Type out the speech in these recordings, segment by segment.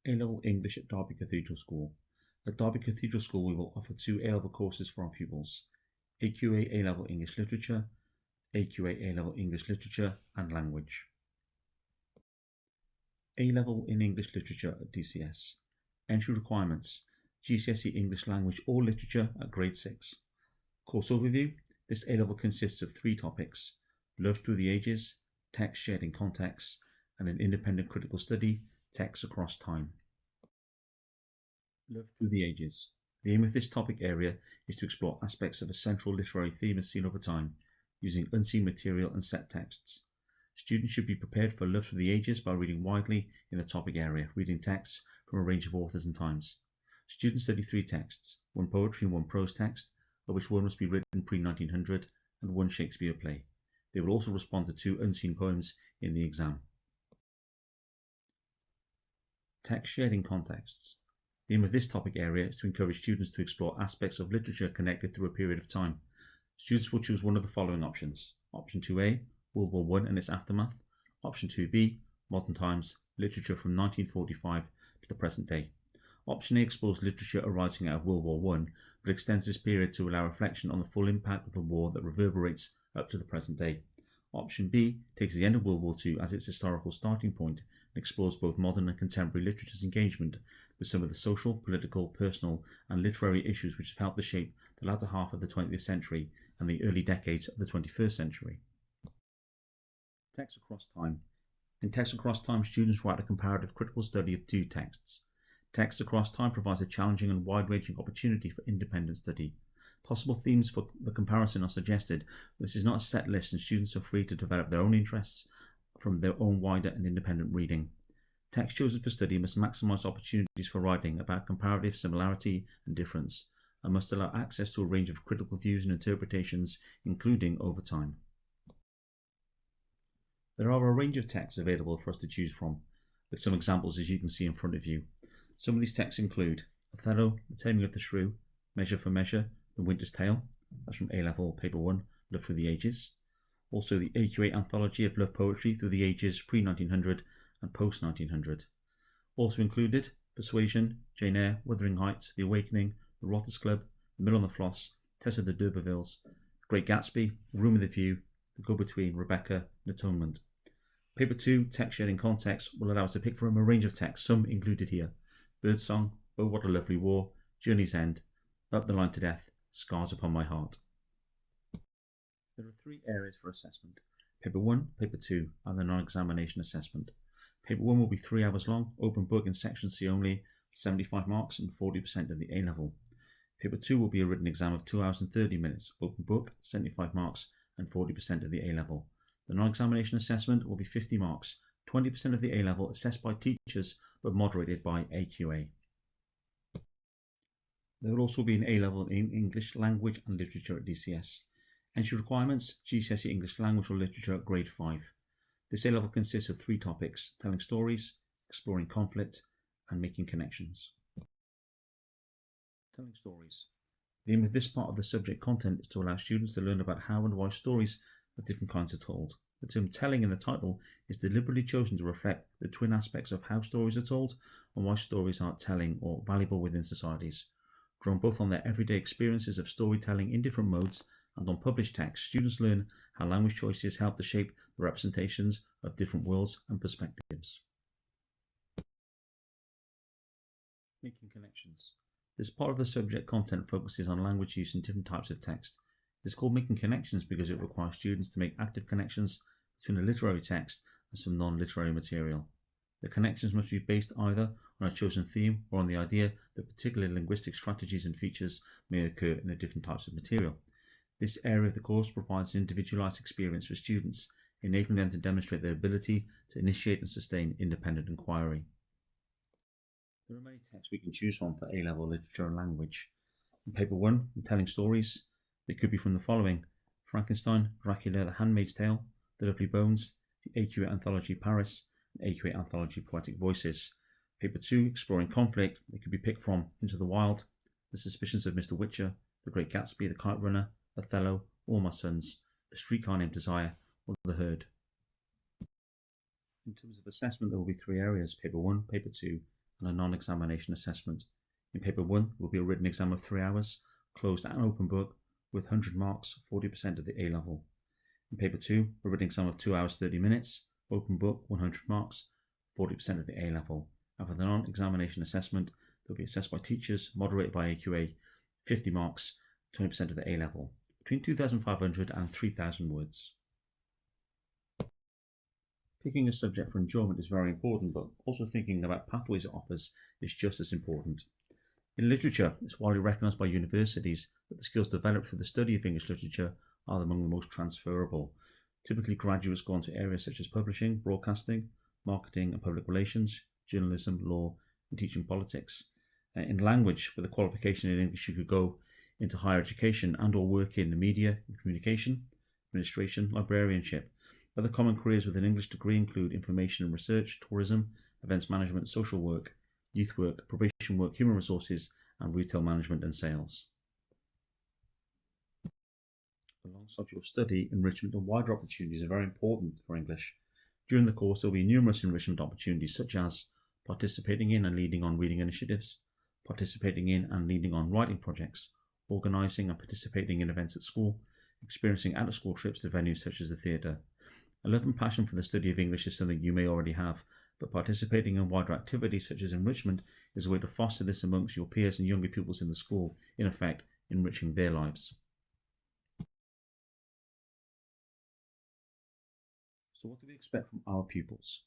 A-Level English at Derby Cathedral School. At Derby Cathedral School, we will offer two A-Level courses for our pupils: AQA A-Level English Literature, AQA A-Level English Literature and Language. A-Level in English Literature at DCS. Entry requirements: GCSE English Language or Literature at Grade 6. Course overview: this A-Level consists of 3 topics: Love Through the Ages, Text Shared in Context, and an Independent Critical Study, Text Across Time. Love Through the Ages. The aim of this topic area is to explore aspects of a central literary theme as seen over time, using unseen material and set texts. Students should be prepared for Love Through the Ages by reading widely in the topic area, reading texts from a range of authors and times. Students study 3 texts, 1 poetry and 1 prose text, of which 1 must be written pre-1900 and 1 Shakespeare play. They will also respond to 2 unseen poems in the exam. Text shared in contexts. The aim of this topic area is to encourage students to explore aspects of literature connected through a period of time. Students will choose one of the following options. Option 2A, World War I and its aftermath. Option 2B, Modern Times, literature from 1945 to the present day. Option A explores literature arising out of World War I, but extends this period to allow reflection on the full impact of the war that reverberates up to the present day. Option B takes the end of World War II as its historical starting point and explores both modern and contemporary literature's engagement with some of the social, political, personal, and literary issues which have helped to shape the latter half of the 20th century and the early decades of the 21st century. Text Across Time. In Text Across Time, students write a comparative critical study of 2 texts. Text Across Time provides a challenging and wide-ranging opportunity for independent study. Possible themes for the comparison are suggested. This is not a set list, and students are free to develop their own interests from their own wider and independent reading. Text chosen for study must maximize opportunities for writing about comparative similarity and difference, and must allow access to a range of critical views and interpretations, including over time. There are a range of texts available for us to choose from, with some examples as you can see in front of you. Some of these texts include Othello, The Taming of the Shrew, Measure for Measure, The Winter's Tale, that's from A-Level Paper 1, Love Through the Ages. Also the AQA Anthology of Love Poetry through the ages pre-1900 and post-1900. Also included Persuasion, Jane Eyre, Wuthering Heights, The Awakening, The Rotters Club, The Mill on the Floss, Tess of the D'Urbervilles, Great Gatsby, Room with a View, The Go-Between, Rebecca, and Atonement. Paper 2, Text Shared in Context, will allow us to pick from a range of texts, some included here: Birdsong, Oh What a Lovely War, Journey's End, Up the Line to Death, Scars Upon My Heart. There are 3 areas for assessment: Paper 1, Paper 2, and the non-examination assessment. Paper 1 will be 3 hours long, open book in Section C only, 75 marks and 40% of the A-Level. Paper 2 will be a written exam of 2 hours and 30 minutes, open book, 75 marks and 40% of the A-Level. The non-examination assessment will be 50 marks, 20% of the A-Level assessed by teachers but moderated by AQA. There will also be an A-Level in English Language and Literature at DCS. Entry requirements: GCSE English Language or Literature at Grade 5. This A-Level consists of 3 topics: telling stories, exploring conflict, and making connections. Telling stories. The aim of this part of the subject content is to allow students to learn about how and why stories of different kinds are told. The term telling in the title is deliberately chosen to reflect the twin aspects of how stories are told and why stories are telling or valuable within societies. Drawn both on their everyday experiences of storytelling in different modes and on published texts, students learn how language choices help to shape the representations of different worlds and perspectives. Making connections. This part of the subject content focuses on language use in different types of text. It's called Making Connections because it requires students to make active connections between a literary text and some non-literary material. The connections must be based either on a chosen theme or on the idea that particular linguistic strategies and features may occur in the different types of material. This area of the course provides an individualized experience for students, enabling them to demonstrate their ability to initiate and sustain independent inquiry. There are many texts we can choose from for A-Level Literature and Language. In Paper 1, in Telling Stories, they could be from the following: Frankenstein, Dracula, The Handmaid's Tale, The Lovely Bones, the AQA Anthology Paris, and AQA Anthology Poetic Voices. Paper 2, Exploring Conflict, they could be picked from Into the Wild, The Suspicions of Mr. Witcher, The Great Gatsby, The Kite Runner, Othello, All My Sons, A Streetcar Named Desire, or The Herd. In terms of assessment, there will be 3 areas: Paper 1, Paper 2, and a non-examination assessment. In paper 1 will be a written exam of 3 hours, closed and open book, with 100 marks, 40% of the A level. In paper 2, a written exam of 2 hours 30 minutes, open book, 100 marks, 40% of the A level. And for the non-examination assessment, they'll be assessed by teachers, moderated by AQA, 50 marks, 20% of the A level, between 2,500 and 3,000 words. Picking a subject for enjoyment is very important, but also thinking about pathways it offers is just as important. In literature, it's widely recognised by universities that the skills developed through the study of English literature are among the most transferable. Typically, graduates go on to areas such as publishing, broadcasting, marketing and public relations, journalism, law, and teaching politics. In language, with a qualification in English, you could go into higher education and or work in the media, communication, administration, librarianship. Other common careers with an English degree include information and research, tourism, events management, social work, youth work, probation work, human resources, and retail management and sales. Alongside your study, enrichment and wider opportunities are very important for English. During the course, there will be numerous enrichment opportunities such as participating in and leading on reading initiatives, participating in and leading on writing projects, organising and participating in events at school, experiencing out-of-school trips to venues such as the theatre. A love and passion for the study of English is something you may already have, but participating in wider activities such as enrichment is a way to foster this amongst your peers and younger pupils in the school, in effect, enriching their lives. So what do we expect from our pupils?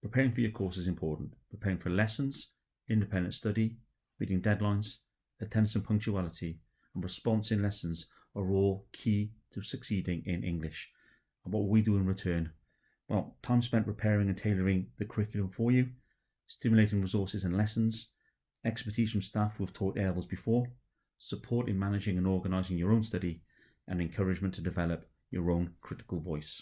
Preparing for your course is important. Preparing for lessons, independent study, meeting deadlines, attendance and punctuality, and response in lessons are all key to succeeding in English. And what will we do in return? Well, time spent preparing and tailoring the curriculum for you, stimulating resources and lessons, expertise from staff who have taught A levels before, support in managing and organising your own study, and encouragement to develop your own critical voice.